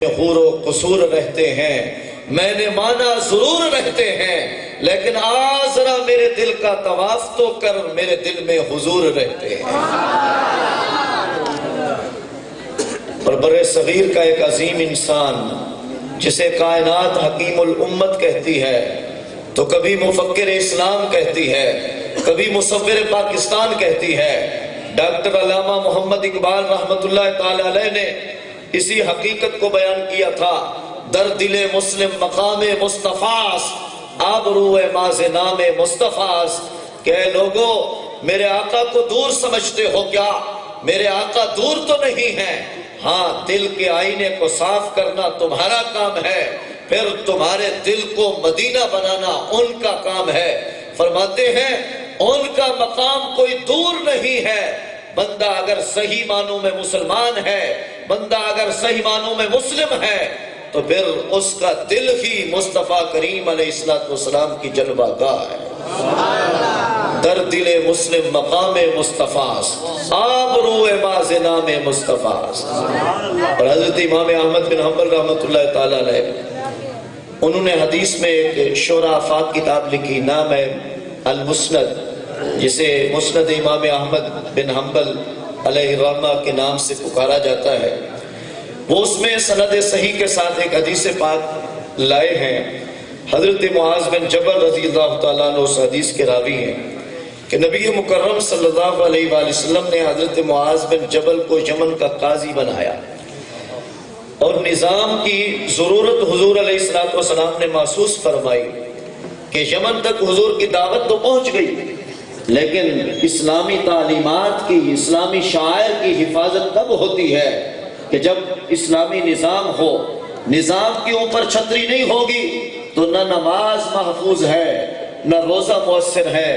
غور و قصور رہتے ہیں، میں نے مانا ضرور رہتے ہیں، لیکن آج ذرا میرے دل کا طواف تو کر، میرے دل میں حضور رہتے ہیں۔ اور بر صغیر کا ایک عظیم انسان جسے کائنات حکیم الامت کہتی ہے، تو کبھی مفکر اسلام کہتی ہے، کبھی مصور پاکستان کہتی ہے، ڈاکٹر علامہ محمد اقبال رحمت اللہ تعالی علیہ نے اسی حقیقت کو بیان کیا تھا۔ در دل مسلم مقام مصطفیٰ، آبروئے نام مصطفیٰ، کہ اے لوگو میرے آقا کو دور سمجھتے ہو کیا؟ میرے آقا دور تو نہیں ہیں، ہاں دل کے آئینے کو صاف کرنا تمہارا کام ہے، پھر تمہارے دل کو مدینہ بنانا ان کا کام ہے۔ فرماتے ہیں ان کا مقام کوئی دور نہیں ہے، بندہ اگر صحیح معنوں میں مسلمان ہے، بندہ اگر صحیح معنوں میں مسلم ہے، تو پھر اس کا دل ہی مصطفیٰ کریم علیہ السلام کی جلوہ گاہ ہے۔ در دل مسلم مقام مصطفیٰ، آبروئے نام مصطفیٰ۔ اور حضرت امام احمد بن حنبل رحمت اللہ تعالی علیہ، انہوں نے حدیث میں ایک شورا افاق کتاب لکھی، نام ہے المسند، جسے مسند امام احمد بن حنبل علیہ الرحمہ کے نام سے پکارا جاتا ہے۔ وہ اس میں سند صحیح کے ساتھ ایک حدیث پاک لائے ہیں۔ حضرت معاذ بن جبل رضی اللہ تعالیٰ عنہ اس حدیث کے راوی ہیں کہ نبی مکرم صلی اللہ علیہ وآلہ وسلم نے حضرت معاذ بن جبل کو یمن کا قاضی بنایا، اور نظام کی ضرورت حضور علیہ السلام نے محسوس فرمائی کہ یمن تک حضور کی دعوت تو پہنچ گئی، لیکن اسلامی تعلیمات کی، اسلامی شعائر کی حفاظت تب ہوتی ہے کہ جب اسلامی نظام ہو۔ نظام کے اوپر چھتری نہیں ہوگی تو نہ نماز محفوظ ہے، نہ روزہ مؤثر ہے،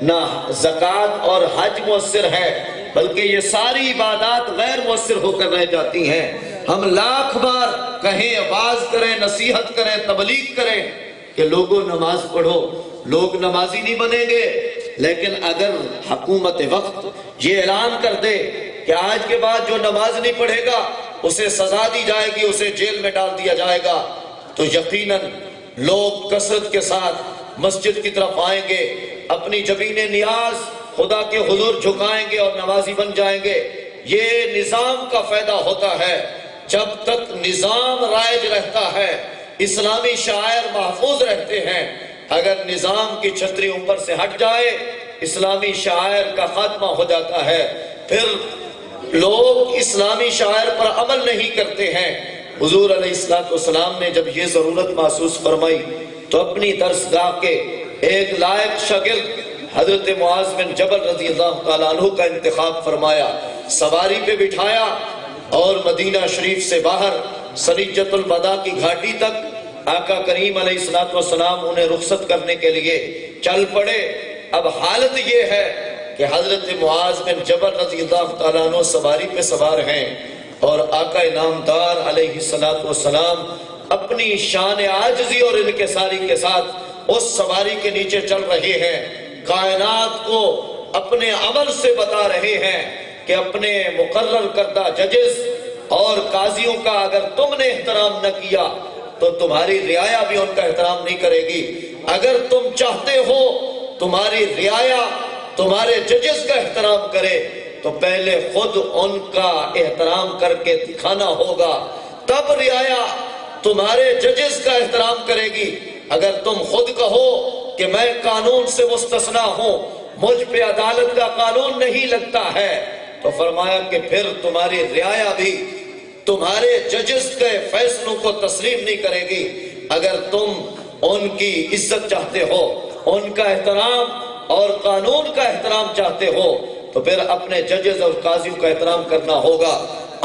نہ زکوٰۃ اور حج مؤثر ہے، بلکہ یہ ساری عبادات غیر مؤثر ہو کر رہ جاتی ہیں۔ ہم لاکھ بار کہیں، آواز کریں، نصیحت کریں، تبلیغ کریں کہ لوگوں نماز پڑھو، لوگ نمازی نہیں بنیں گے، لیکن اگر حکومت وقت یہ اعلان کر دے کہ آج کے بعد جو نماز نہیں پڑھے گا اسے سزا دی جائے گی، اسے جیل میں ڈال دیا جائے گا، تو یقیناً لوگ کثرت کے ساتھ مسجد کی طرف آئیں گے، اپنی جبین نیاز خدا کے حضور جھکائیں گے اور نمازی بن جائیں گے۔ یہ نظام کا فائدہ ہوتا ہے۔ جب تک نظام رائج رہتا ہے، اسلامی شعائر محفوظ رہتے ہیں۔ اگر نظام کی چھتری اوپر سے ہٹ جائے، اسلامی شعائر کا خاتمہ ہو جاتا ہے، پھر لوگ اسلامی شعائر پر عمل نہیں کرتے ہیں۔ حضور علیہ السلام نے جب یہ ضرورت محسوس فرمائی تو اپنی درسگاہ کے ایک لائق شاگرد حضرت معاذ بن جبل رضی اللہ تعالیٰ عنہ کا انتخاب فرمایا، سواری پہ بٹھایا اور مدینہ شریف سے باہر سریجۃ الوداع کی گھاٹی تک آقا کریم علیہ السلام انہیں رخصت کرنے کے لیے چل پڑے۔ اب حالت یہ ہے کہ حضرت معاذ بن جبل رضی اللہ تعالیٰ عنہ سواری پہ سوار ہیں، اور آقا انعامدار علیہ السلام اپنی شان عاجزی اور انکساری کے ساتھ اس سواری کے نیچے چل رہے ہیں، کائنات کو اپنے عمل سے بتا رہے ہیں کہ اپنے مقرر کردہ ججز اور قاضیوں کا اگر تم نے احترام نہ کیا تو تمہاری رعایا بھی ان کا احترام نہیں کرے گی۔ اگر تم چاہتے ہو تمہاری رعایا تمہارے ججز کا احترام کرے تو پہلے خود ان کا احترام کر کے دکھانا ہوگا، تب رعایا تمہارے ججز کا احترام کرے گی۔ اگر تم خود کہو کہ میں قانون سے مستثنا ہوں، مجھ پہ عدالت کا قانون نہیں لگتا ہے، تو فرمایا کہ پھر تمہاری رعایا بھی تمہارے ججز کے فیصلوں کو تسلیم نہیں کرے گی۔ اگر تم ان کی عزت چاہتے ہو، ان کا احترام اور قانون کا احترام چاہتے ہو، تو پھر اپنے ججز اور قاضیوں کا احترام کرنا ہوگا۔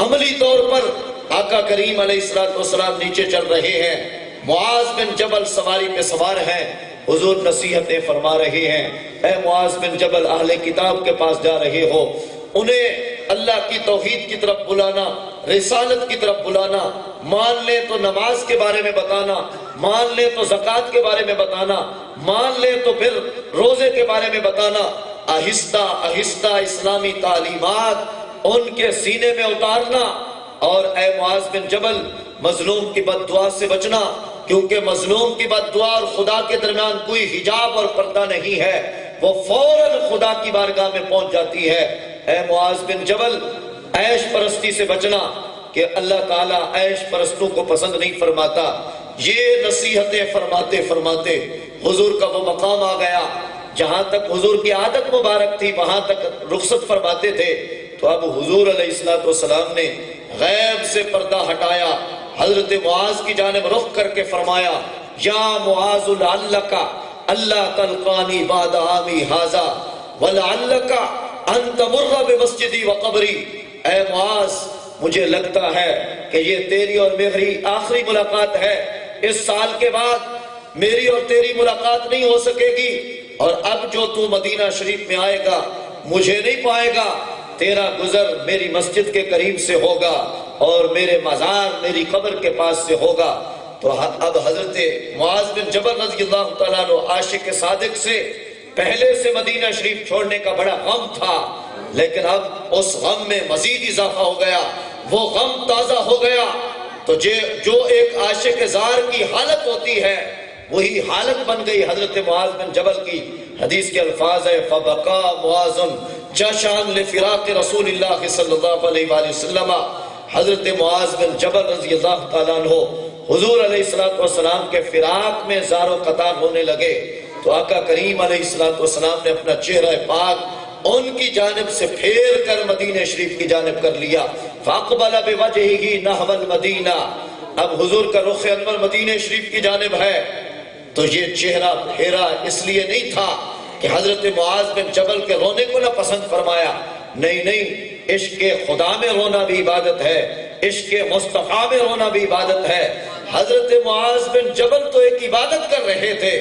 عملی طور پر آقا کریم علیہ السلام نیچے چل رہے ہیں، معاذ بن جبل سواری پہ سوار ہیں، حضور نصیحتیں فرما رہے ہیں، اے معاذ بن جبل اہل کتاب کے پاس جا رہے ہو، انہیں اللہ کی توحید کی طرف بلانا، رسالت کی طرف بلانا، مان لیں تو نماز کے بارے میں بتانا، مان لیں تو زکوٰۃ کے بارے میں بتانا، مان لیں تو پھر روزے کے بارے میں بتانا، آہستہ آہستہ اسلامی تعلیمات ان کے سینے میں اتارنا، اور اے معاذ بن جبل مظلوم کی بد دعا سے بچنا، کیونکہ مظلوم کی بد دعا اور خدا کے درمیان کوئی حجاب اور پردہ نہیں ہے، وہ فوراً خدا کی بارگاہ میں پہنچ جاتی ہے۔ اے معاذ بن جبل، عیش پرستی سے بچنا کہ اللہ تعالیٰ عیش پرستوں کو پسند نہیں فرماتا۔ یہ نصیحتیں فرماتے فرماتے حضور کا وہ مقام آ گیا جہاں تک حضور کی عادت مبارک تھی وہاں تک رخصت فرماتے تھے۔ تو اب حضور علیہ السلام نے غیب سے پردہ ہٹایا، حضرت معاذ کی جانب رخ کر کے فرمایا، یا معاذ لعلک اللہ تلقانی بعد عامی ھذا ولعلک ان تمر بمسجدی وقبری۔ اے معاذ، مجھے لگتا ہے کہ یہ تیری اور میری آخری ملاقات ہے، اس سال کے بعد میری اور تیری ملاقات نہیں ہو سکے گی، اور اب جو تو مدینہ شریف میں آئے گا مجھے نہیں پائے گا، تیرا گزر میری مسجد کے قریب سے ہوگا اور میرے مزار میری قبر کے پاس سے ہوگا۔ تو اب حضرت معاذ بن جبل رضی اللہ تعالیٰ عنہ عاشق صادق سے پہلے سے مدینہ شریف چھوڑنے کا بڑا غم تھا، لیکن اب اس غم میں مزید اضافہ ہو گیا، وہ غم تازہ ہو گیا۔ تو جو ایک عاشق زار کی حالت ہوتی ہے وہی حالت بن گئی حضرت معاذ بن جبل کی۔ حدیث کے الفاظ ہے فَبَقَى مُعَاذٌ جَشَانْ لِفِرَاقِ رسول اللہ صلی اللہ علیہ وآلہ وسلم۔ حضرت معاذ بن جبل رضی اللہ تعالیٰ عنہ حضور علیہ السلام کے فراق میں زار و قطار ہونے لگے۔ تو آقا کریم علیہ السلام نے اپنا چہرہ پاک ان کی جانب سے پھیر کر مدینہ شریف کی جانب کر لیا۔ فَأَقْبَلَ بِوَجْهِهِ نَحْوَ الْمَدِينَةِ، اب حضور کا رخ انور مدینہ شریف کی جانب ہے۔ تو یہ چہرہ پھیرا اس لیے نہیں تھا کہ حضرت معاذ بن جبل کے رونے کو نہ پسند فرمایا، نہیں، عشق خدا میں رونا بھی عبادت ہے، عشق مصطفیٰ میں رونا بھی عبادت ہے۔ حضرت معاذ بن جبل تو ایک عبادت کر رہے تھے،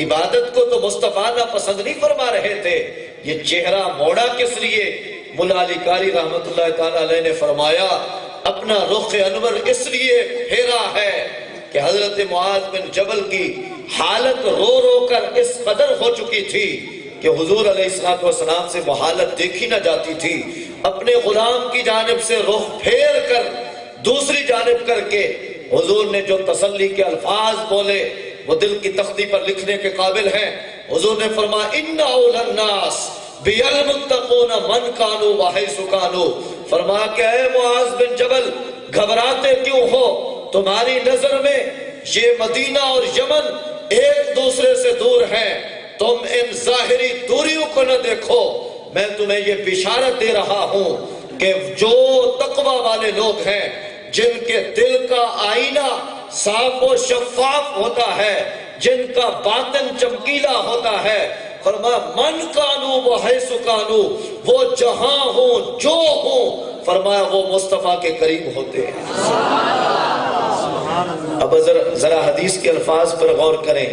عبادت کو تو مصطفیٰ نہ پسند نہیں فرما رہے تھے۔ یہ چہرہ موڑا کس لیے؟ مولا علی قاری رحمت اللہ تعالیٰ علیہ نے فرمایا اپنا رخ انور اس لیے پھیرا ہے کہ حضرت معاذ بن جبل کی حالت رو رو کر اس قدر ہو چکی تھی کہ حضور علیہ السلام سے وہ حالت دیکھی نہ جاتی تھی۔ اپنے غلام کی جانب سے رخ پھیر کر دوسری جانب کر کے حضور نے جو تسلی کے الفاظ بولے وہ دل کی تختی پر لکھنے کے قابل ہیں۔ حضور نے فرمایا اِنَّ أَوْلَى النَّاسِ بِالْمُتَّقُونَ مَنْ كَانُوا وَحَيْثُ كَانُوا، فرمایا کہ اے معاذ بن جبل گھبراتے کیوں ہو؟ تمہاری نظر میں یہ مدینہ اور یمن ایک دوسرے سے دور ہیں، تم ان ظاہری دوریوں کو نہ دیکھو، میں تمہیں یہ بشارت دے رہا ہوں کہ جو تقوی والے لوگ ہیں جن کے دل کا آئینہ صاف و شفاف ہوتا ہے، جن کا باطن چمکیلا ہوتا ہے، فرمایا من کانو وحیث کانو، وہ جہاں ہوں جو ہوں، فرمایا وہ مصطفیٰ کے قریب ہوتے ہیں۔ اب ذرا حدیث کے الفاظ پر غور کریں،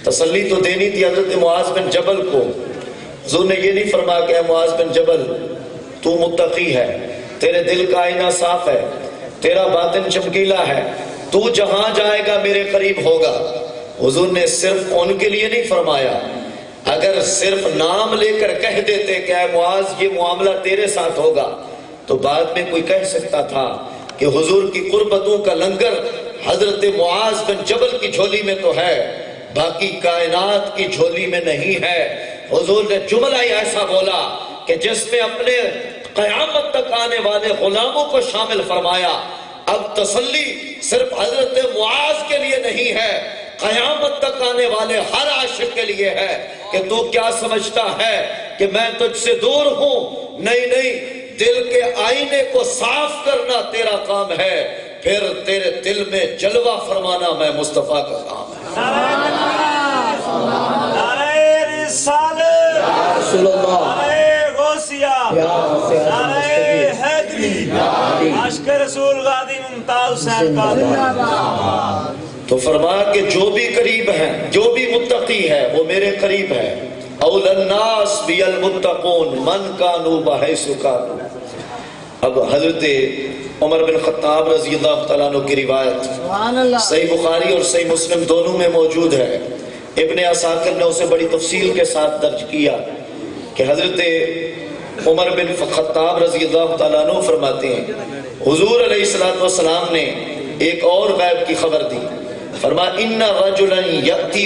تسلی تو دینی تھی حضرت معاذ بن جبل کو۔ حضور نے یہ نہیں فرمایا کہ اے معاذ بن جبل تو متقی ہے، تیرے دل کا آئینہ صاف ہے، تیرا باطن چمکیلا ہے، تو جہاں جائے گا میرے قریب ہوگا۔ حضور نے صرف ان کے لیے نہیں فرمایا، اگر صرف نام لے کر کہہ دیتے کہ اے معاذ یہ معاملہ تیرے ساتھ ہوگا تو بعد میں کوئی کہہ سکتا تھا کہ حضور کی قربتوں کا لنگر حضرت معاذ بن جبل کی جھولی میں تو ہے، باقی کائنات کی جھولی میں نہیں ہے۔ حضور نے جملہ ہی ایسا بولا کہ جس میں اپنے قیامت تک آنے والے غلاموں کو شامل فرمایا۔ اب تسلی صرف حضرت معاذ کے لیے نہیں ہے، قیامت تک آنے والے ہر عاشق کے لیے ہے کہ تو کیا سمجھتا ہے کہ میں تجھ سے دور ہوں؟ نہیں، دل کے آئینے کو صاف کرنا تیرا کام ہے، پھر تیرے دل میں جلوہ فرمانا میں مصطفیٰ کا کام ہے۔ نعرہ رسالت، رسول اللہ، نعرہ غوثیہ، نعرہ حیدری، عاشق رسول غازی ممتاز حسین کا۔ تو فرمایا کہ جو بھی قریب ہیں، جو بھی متقی ہے وہ میرے قریب ہے۔ اول الناس بی المتقون من کانوا بحیث کانوا۔ اب حضرت عمر بن خطاب رضی اللہ تعالیٰ عنہ کی روایت صحیح بخاری اور صحیح مسلم دونوں میں موجود ہے، ابن عساکر نے اسے بڑی تفصیل کے ساتھ درج کیا کہ حضرت عمر بن خطاب رضی اللہ تعالیٰ عنہ فرماتے ہیں حضور علیہ السلام نے ایک اور غیب کی خبر دی، فرمایا ان رجلا یأتی